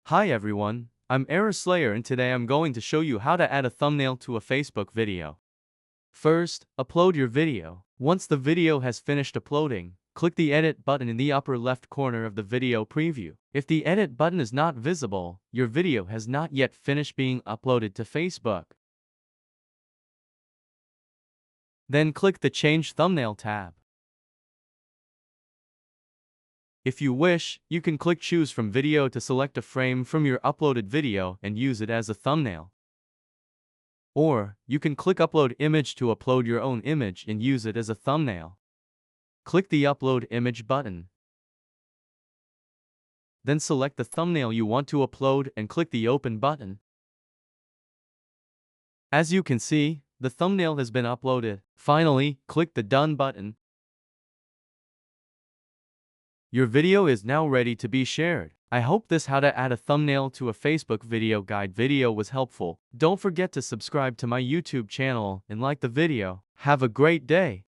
Hi everyone, I'm Error Slayer and today I'm going to show you how to add a thumbnail to a Facebook video. First, upload your video. Once the video has finished uploading, click the edit button in the upper left corner of the video preview. If the edit button is not visible, your video has not yet finished being uploaded to Facebook. Then click the Change Thumbnail tab. If you wish, you can click Choose from Video to select a frame from your uploaded video and use it as a thumbnail. Or, you can click Upload Image to upload your own image and use it as a thumbnail. Click the Upload Image button. Then select the thumbnail you want to upload and click the Open button. As you can see, the thumbnail has been uploaded. Finally, click the Done button. Your video is now ready to be shared. I hope this how to add a thumbnail to a Facebook video guide video was helpful. Don't forget to subscribe to my YouTube channel and like the video. Have a great day.